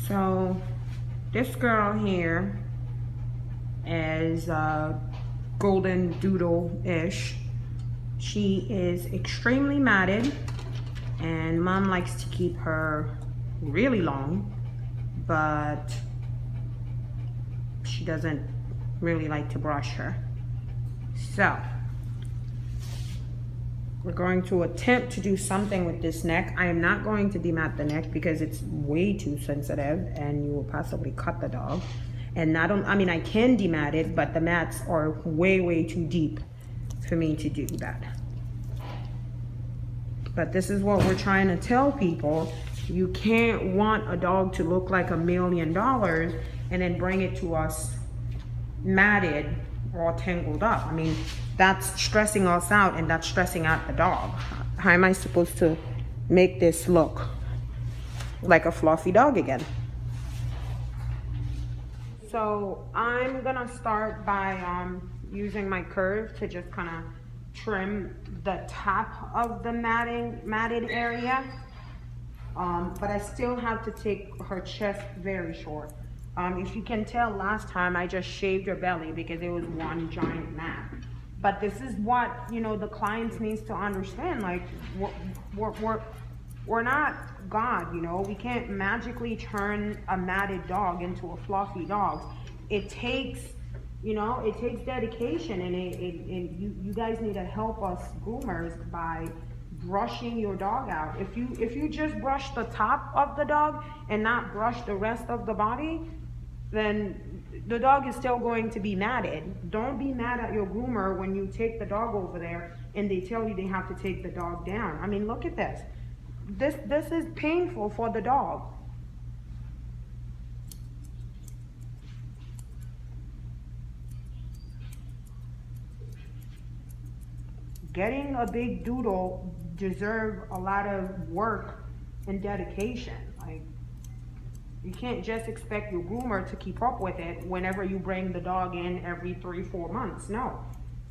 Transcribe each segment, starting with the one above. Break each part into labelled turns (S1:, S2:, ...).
S1: So this girl here is golden doodle-ish. She is extremely matted, and mom likes to keep her really long, but she doesn't really like to brush her. So we're going to attempt to do something with this neck. I am not going to demat the neck because it's way too sensitive and you will possibly cut the dog. And I mean, I can demat it, but the mats are way too deep for me to do that. But this is what we're trying to tell people. You can't want a dog to look like $1 million and then bring it to us matted or tangled up. I mean, that's stressing us out, and that's stressing out the dog. How am I supposed to make this look like a fluffy dog again? So I'm gonna start by using my curve to just kind of trim the top of the matted area. But I still have to take her chest very short. If you can tell, last time I just shaved her belly because it was one giant mat. But this is what, you know, the clients needs to understand. Like, we're not God, you know. We can't magically turn a matted dog into a fluffy dog. It takes, you know, it takes dedication, and you guys need to help us groomers by brushing your dog out. If you just brush the top of the dog and not brush the rest of the body, then the dog is still going to be matted. Don't be mad at your groomer when you take the dog over there and they tell you they have to take the dog down. I mean, look at this. This is painful for the dog. Getting a big doodle deserves a lot of work and dedication. Like, you can't just expect your groomer to keep up with it whenever you bring the dog in every 3-4 months. No,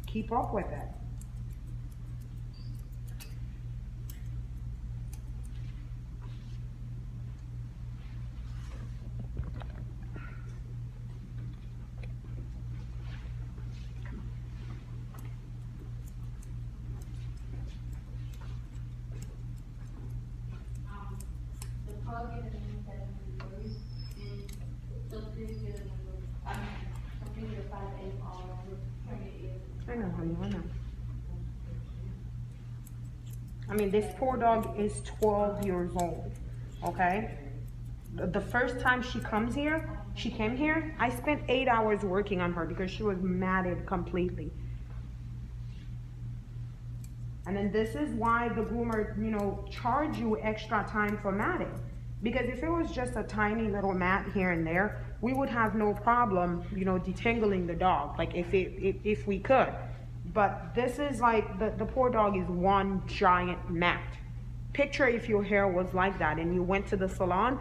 S1: keep up with it. I know, honey, I know. I mean, this poor dog is 12 years old, okay? The first time she came here, I spent 8 hours working on her because she was matted completely. And then this is why the groomer, you know, charge you extra time for matting. Because if it was just a tiny little mat here and there, we would have no problem, you know, detangling the dog, like if we could. But this is like, the poor dog is one giant mat. Picture if your hair was like that and you went to the salon,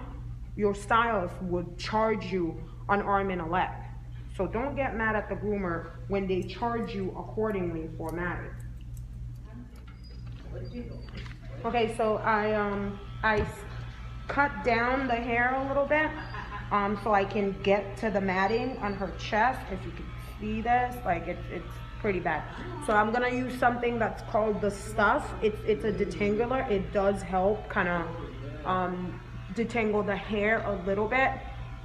S1: your stylist would charge you an arm and a leg. So don't get mad at the groomer when they charge you accordingly for matting. Okay, so I cut down the hair a little bit so I can get to the matting on her chest. If you can see this, like it's pretty bad. So I'm gonna use something that's called the stuff. It's a detangler. It does help kind of detangle the hair a little bit,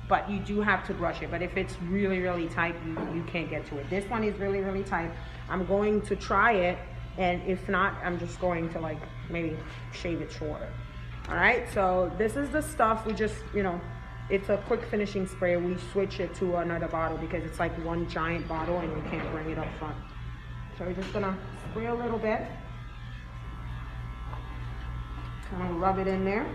S1: but you do have to brush it. But if it's really tight, you can't get to it. This one is really tight. I'm going to try it, and if not, I'm just going to like maybe shave it shorter. All right, so this is the stuff. We just, you know, it's a quick finishing spray. We switch it to another bottle because it's like one giant bottle and we can't bring it up front. So we're just gonna spray a little bit, kind of rub it in there.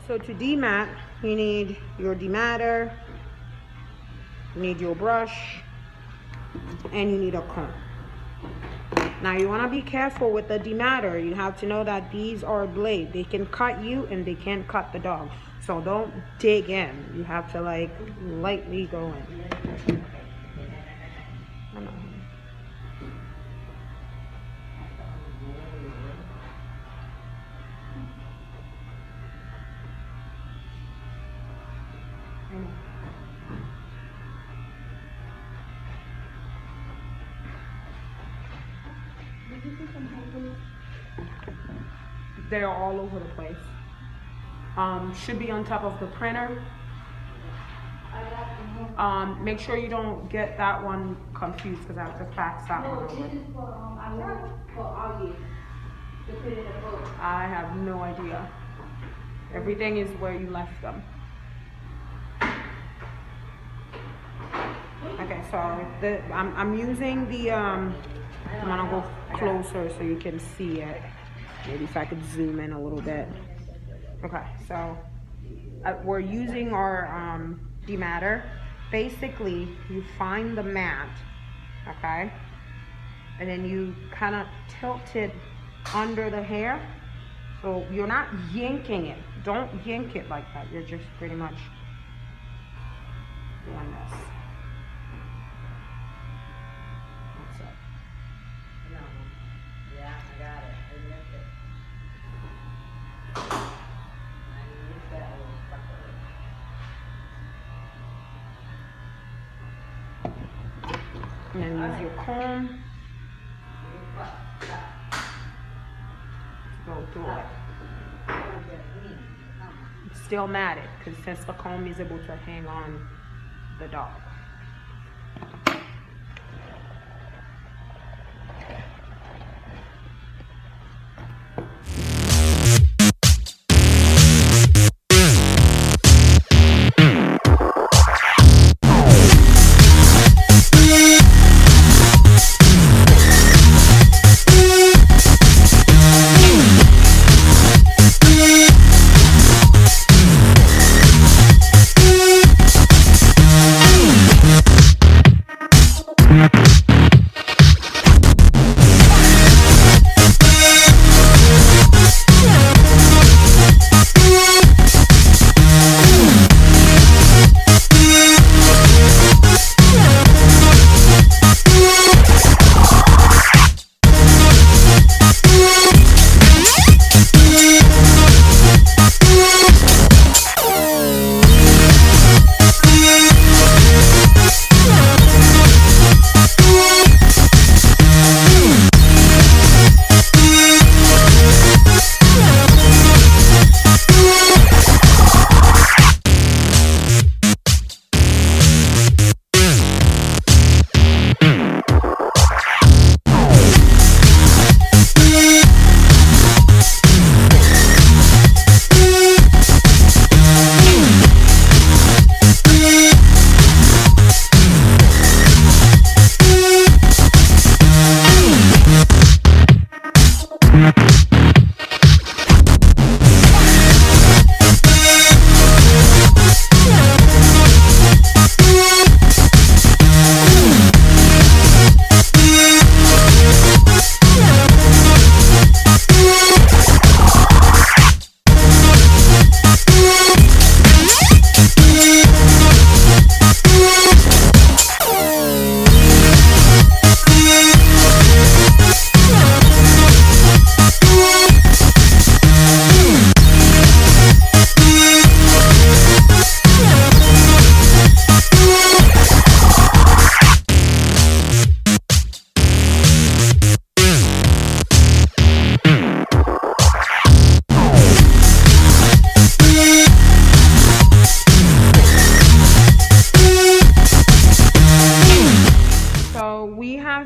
S1: So to demat, you need your dematter, you need your brush, and you need a comb. Now you want to be careful with the dematter. You have to know that these are blades. They can cut you and they can cut the dog. So don't dig in. You have to like lightly go in. They're all over the place. Should be on top of the printer. Make sure you don't get that one confused because I have to fax that one over. I have no idea. Everything is where you left them. Okay, so I'm using the I'm gonna go closer so you can see it. Maybe if I could zoom in a little bit. Okay, so we're using our dematter. Basically, you find the mat, okay, and then you kind of tilt it under the hair. So you're not yanking it. Don't yank it like that. You're just pretty much doing this. That's it.
S2: No. Yeah, I got it. I missed it. I missed that little sucker.
S1: And then use your comb to go through it. It's still matted because since the comb is able to hang on the dog.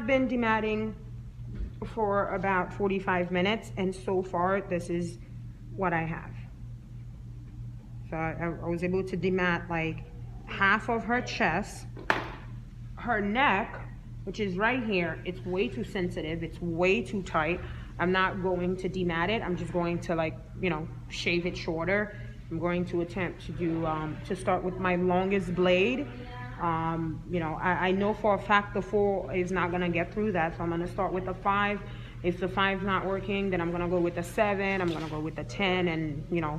S1: Been dematting for about 45 minutes and so far this is what I have. So I was able to demat like half of her chest. Her neck, which is right here, it's way too sensitive, it's way too tight. I'm not going to demat it, I'm just going to, like, you know, shave it shorter. I'm going to attempt to do to start with my longest blade. You know, I know for a fact the 4 is not gonna get through that, so I'm gonna start with the 5. If the 5's not working, then I'm gonna go with the 7, I'm gonna go with the 10, and, you know,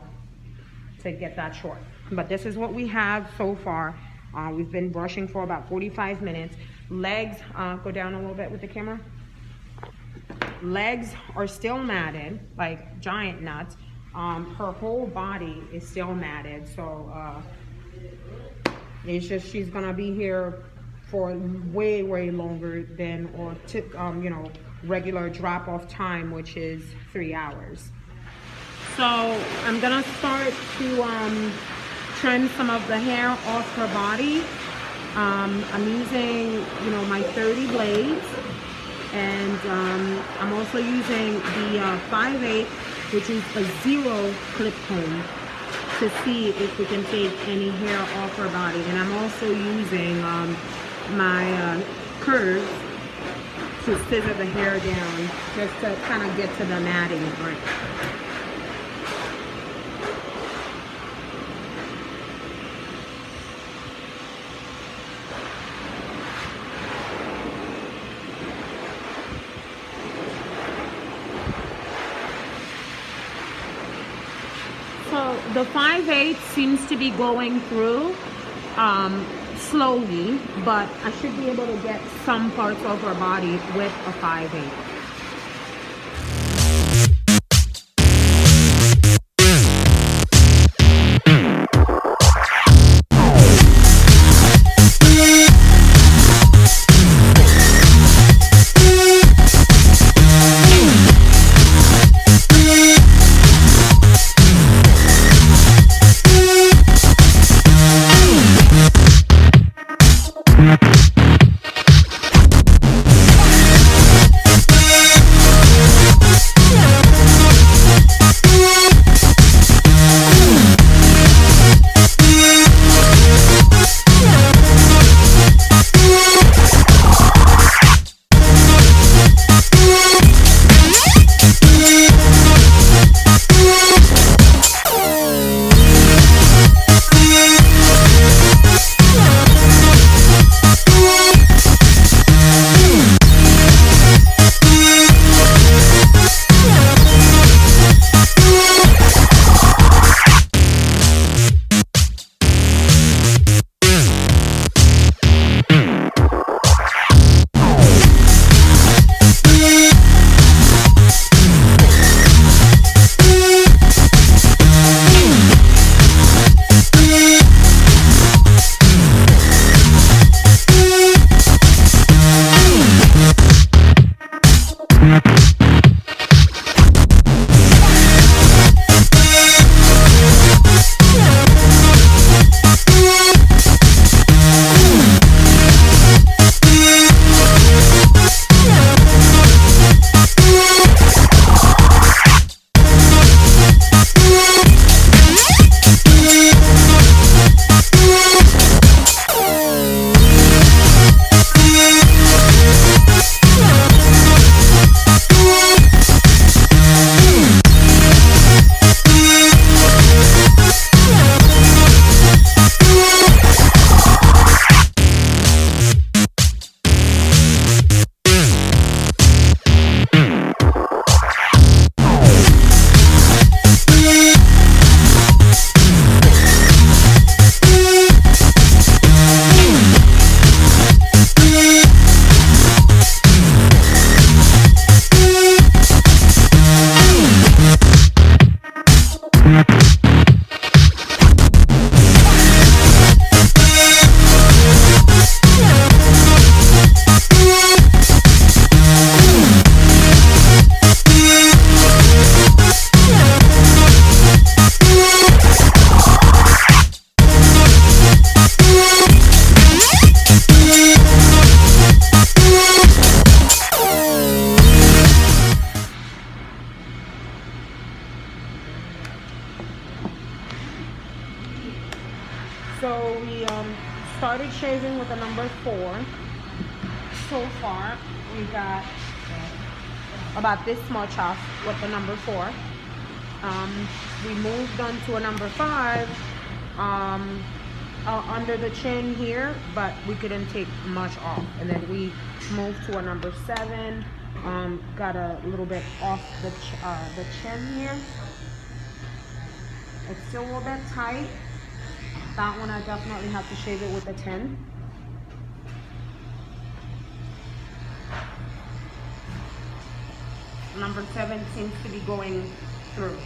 S1: to get that short. But this is what we have so far. We've been brushing for about 45 minutes. Legs, go down a little bit with the camera. Legs are still matted, like giant nuts. Her whole body is still matted, so It's just she's gonna be here for way, way longer than or you know, regular drop off time, which is 3 hours. So I'm gonna start to trim some of the hair off her body. I'm using, you know, my 30 blades, and I'm also using the 5/8, which is a 0 clip comb, to see if we can take any hair off her body. And I'm also using my curves to scissor the hair down, just to kind of get to the matting part. So the 5/8 seems to be going through slowly, but I should be able to get some parts of her body with a 5/8. So we started shaving with a number 4. So far, we got about this much off with the number 4. We moved on to a number 5 under the chin here, but we couldn't take much off. And then we moved to a number 7. Got a little bit off the chin here. It's still a little bit tight. That one I definitely have to shave it with a 10. Number 7 seems to be going through.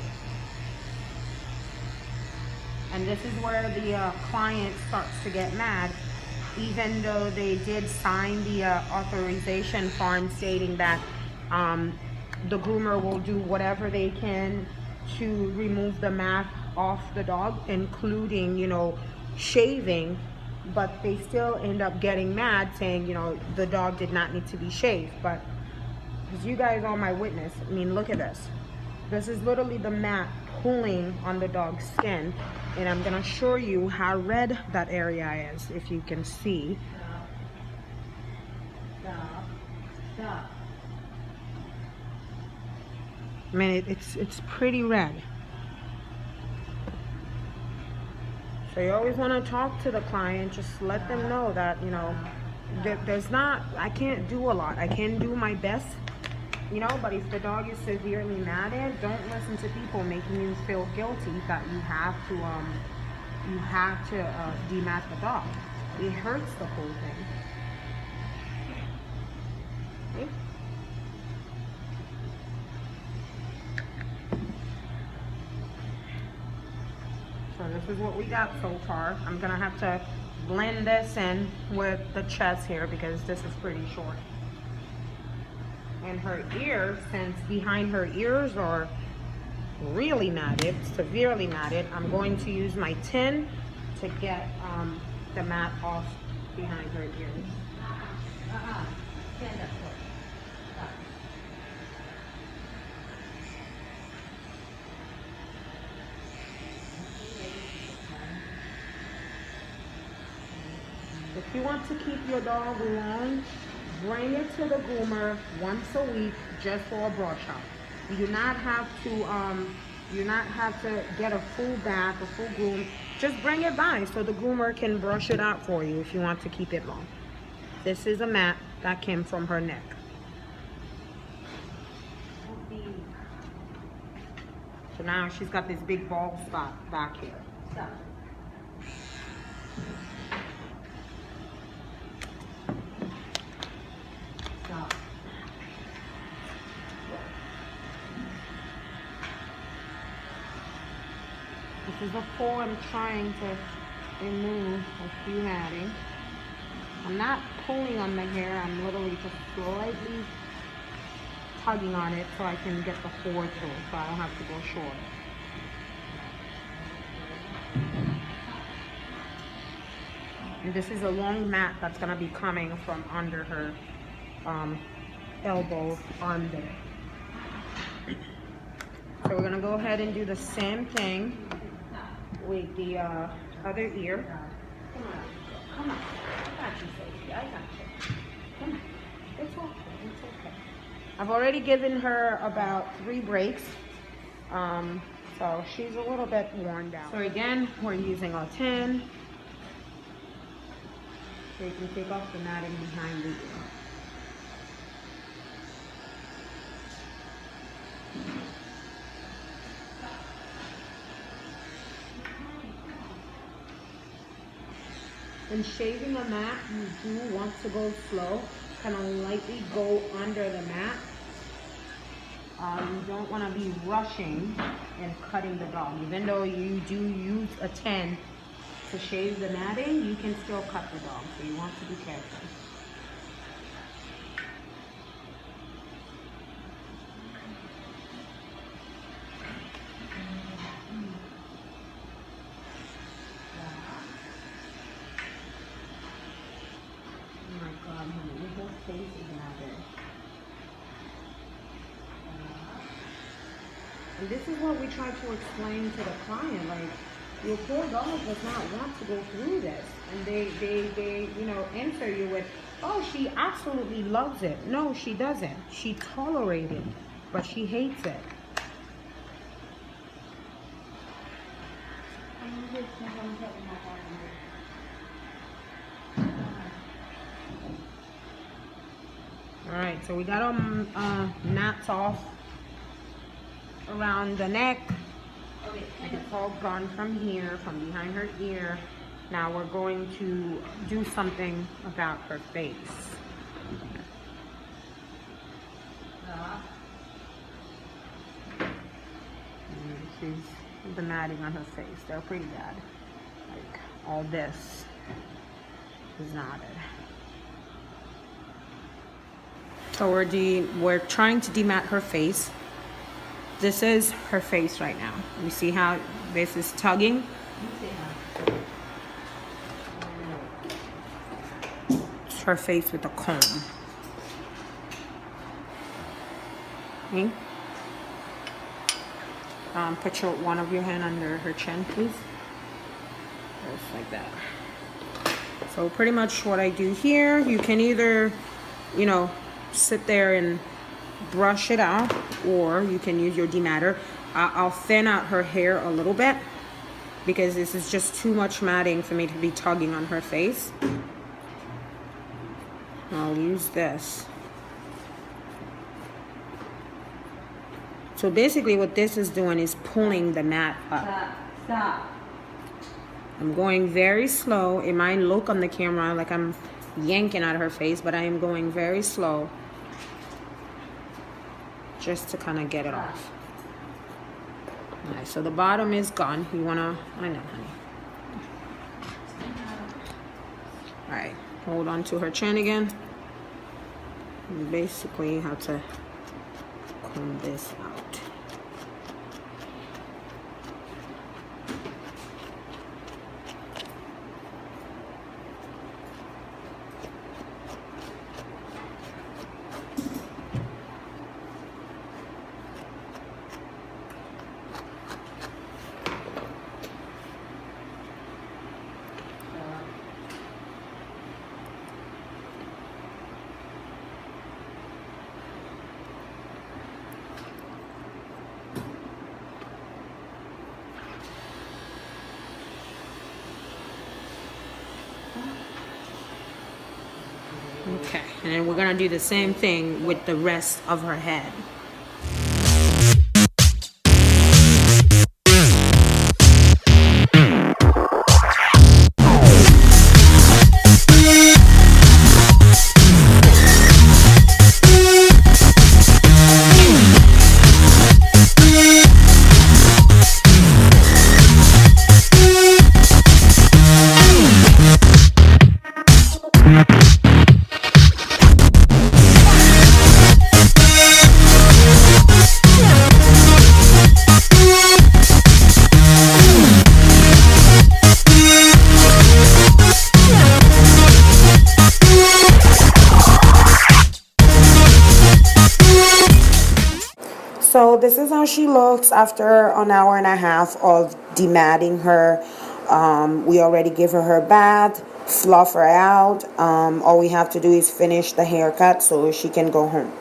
S1: And this is where the client starts to get mad, even though they did sign the authorization form stating that the groomer will do whatever they can to remove the mat off the dog, including, you know, shaving, but they still end up getting mad saying, you know, the dog did not need to be shaved. But because you guys are my witness, I mean, look at this. This is literally the mat pulling on the dog's skin, and I'm gonna show you how red that area is, if you can see.
S2: Stop. Stop.
S1: I mean, it's pretty red. So you always want to talk to the client, just let them know that, you know, there's not, I can't do a lot. I can do my best, you know, but if the dog is severely matted, don't listen to people making you feel guilty that you have to demat the dog. It hurts the whole thing. Okay? So this is what we got so far. I'm gonna have to blend this in with the chest here because this is pretty short. And her ears, since behind her ears are really matted, severely matted, I'm going to use my tin to get the mat off behind her ears.
S2: Stand up. Stop.
S1: If you want to keep your dog long, bring it to the groomer once a week just for a brush up. You do not have to get a full bath, a full groom. Just bring it by so the groomer can brush it out for you if you want to keep it long. This is a mat that came from her neck. So now she's got this big bald spot back here.
S2: Stop. Stop.
S1: This is a pull. I'm trying to remove a few matting. I'm not pulling on the hair. I'm literally just slightly tugging on it so I can get the forward through, so I don't have to go short. And this is a long mat that's gonna be coming from under her elbow on there. So we're gonna go ahead and do the same thing with the other ear. Come on, come on. I got you, Sophie. I got you. Come on. It's okay. It's okay. I've already given her about 3 breaks. So she's a little bit worn down. So again, we're using a tin. So you can take off the matting behind the ear. When shaving a mat, you do want to go slow. Kind of lightly go under the mat. You don't want to be rushing and cutting the dog. Even though you do use a tin to shave the matting, you can still cut the dog. So you want to be careful. Oh my God, honey, your whole face is matted. And this is what we try to explain to the client, like, your poor dog does not want to go through this. And they you know, answer you with, oh, she absolutely loves it. No, she doesn't. She tolerates it, but she hates it. All right, so we got our knots off around the neck.
S2: Okay.
S1: And it's all gone from here, from behind her ear. Now we're going to do something about her face.
S2: Stop.
S1: She's the matting on her face. They're pretty bad. Like all this is knotted. So we're trying to demat her face. This is her face right now. You see how this is tugging? It's her face with a comb. Okay. Put one of your hand under her chin, please. Just like that. So pretty much what I do here, you can either, you know, sit there and brush it out, or you can use your dematter. I'll thin out her hair a little bit because this is just too much matting for me to be tugging on her face. I'll use this. So basically what this is doing is pulling the mat up.
S2: Stop.
S1: I'm going very slow. It might look on the camera like I'm yanking at her face, but I am going very slow just to kind of get it off. All right, so the bottom is gone. You wanna, I know, honey. All right, hold on to her chin again. You basically have to comb this out. Okay, and then we're gonna do the same thing with the rest of her head. So this is how she looks after an hour and a half of dematting her. We already gave her bath, fluff her out. All we have to do is finish the haircut so she can go home.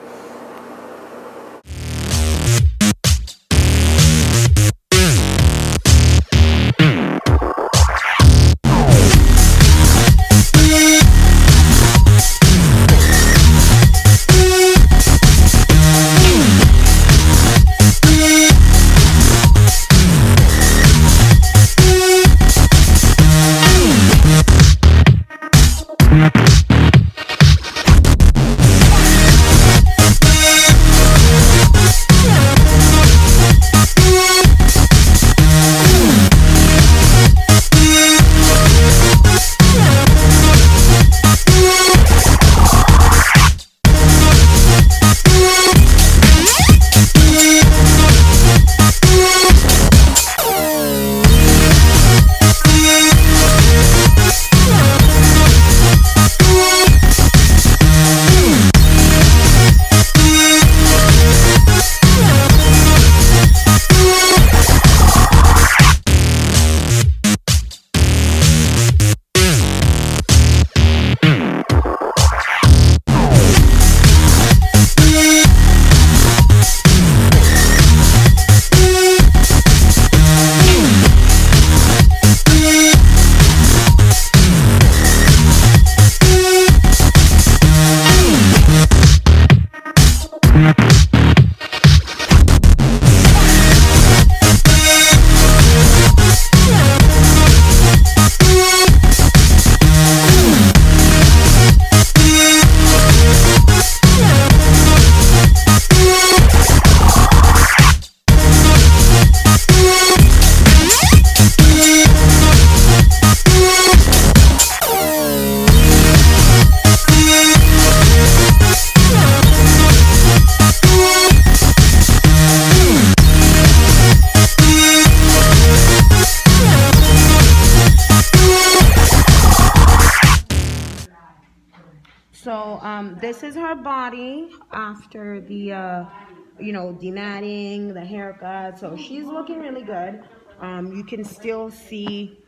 S1: So this is her body after the you know, dematting, the haircut. So she's looking really good. You can still see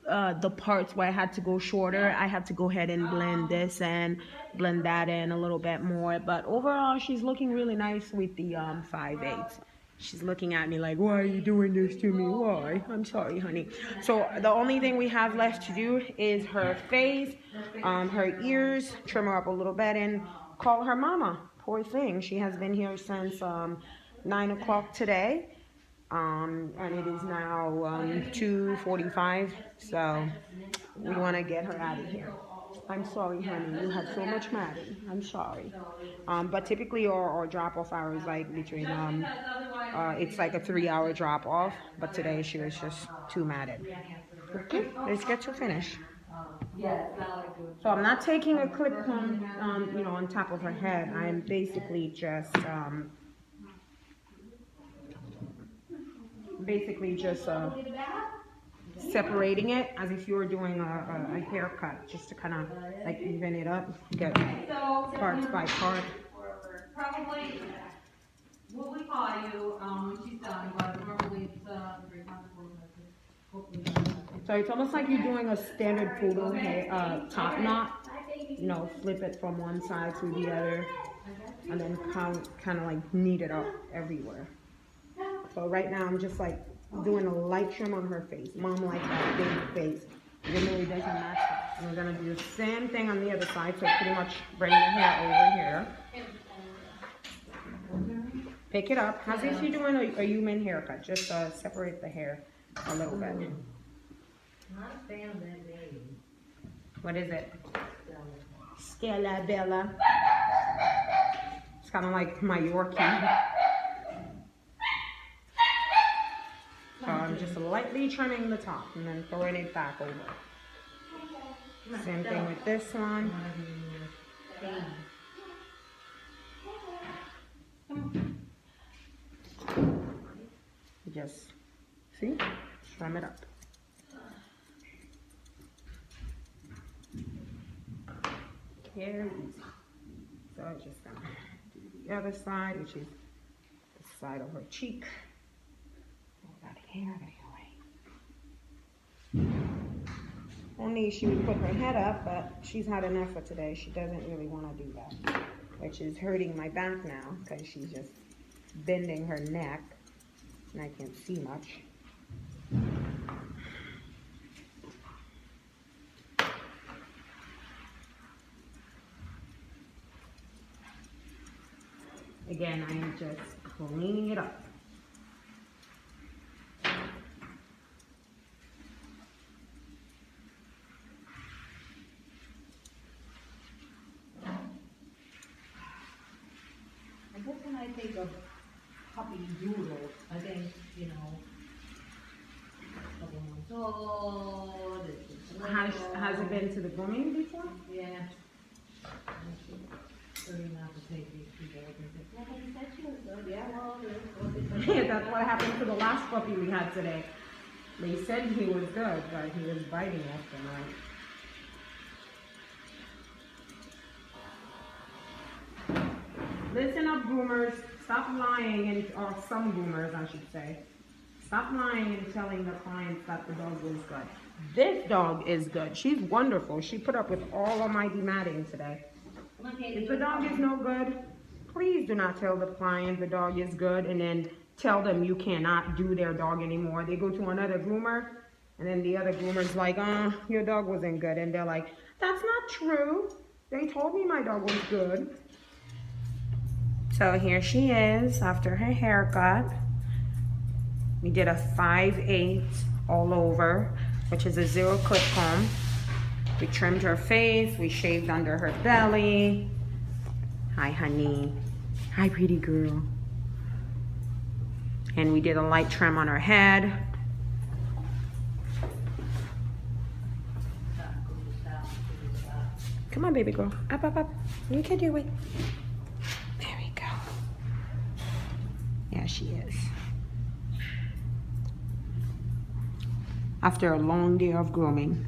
S1: the parts where I had to go shorter. I had to go ahead and blend this and blend that in a little bit more. But overall, she's looking really nice with the 5/8. She's looking at me like, why are you doing this to me? Why? I'm sorry, honey. So the only thing we have left to do is her face, her ears, trim her up a little bit, and call her mama. Poor thing. She has been here since 9 o'clock today. And it is now 2:45, so we want to get her out of here. I'm sorry, honey, you have so much matting. I'm sorry. But typically our drop-off hour is like between, it's like a 3-hour drop-off, but today she was just too matted. Okay, let's get to finish. So I'm not taking a clip on, you know, on top of her head. I am basically just, separating it as if you were doing a haircut, just to kind of like even it up, get parts by part.
S2: Probably, we'll call you when she's done, but normally it's
S1: So it's almost like you're doing a standard poodle top knot. You know, flip it from one side to the other, and then kind of like knead it up everywhere. So right now I'm just like doing a light trim on her face. Mom likes that big face. It really doesn't match it. And we're gonna do the same thing on the other side. So pretty much bring the hair over here. Pick it up as if you're doing a human haircut. Just separate the hair a little bit.
S2: Not a fan of that baby.
S1: What is it? Stella Bella. It's kind of like my Yorkie. So I'm just lightly trimming the top and then throwing it back over. Same thing with this one. Just, see? Trim it up. Very easy. So I'm just gonna do the other side, which is the side of her cheek. Only she would put her head up, but she's had enough for today. She doesn't really want to do that, which is hurting my back now because she's just bending her neck and I can't see much. Again, I am just cleaning it up.
S2: I guess when I think of puppy doodle, I think, you know, a couple months old.
S1: Has it been to the grooming before?
S2: Yeah. Not to take these people and say, yeah, but you said she was good. Yeah, well,
S1: Yeah, that's what happened to the last puppy we had today. They said he was good, but he was biting left and right. Listen up, groomers. Stop lying, and or some groomers, I should say. Stop lying and telling the clients that the dog is good. This dog is good. She's wonderful. She put up with all of my dematting today. If the dog is no good, please do not tell the client the dog is good and then tell them you cannot do their dog anymore. They go to another groomer, and then the other groomer's like, your dog wasn't good. And they're like, that's not true. They told me my dog was good. So here she is after her haircut. We did a 5/8 all over, which is a 0 clip comb. We trimmed her face, we shaved under her belly. Hi, honey. Hi, pretty girl. And we did a light trim on her head. Come on, baby girl. Up, up, up. You can do it. There we go. Yeah, she is. After a long day of grooming.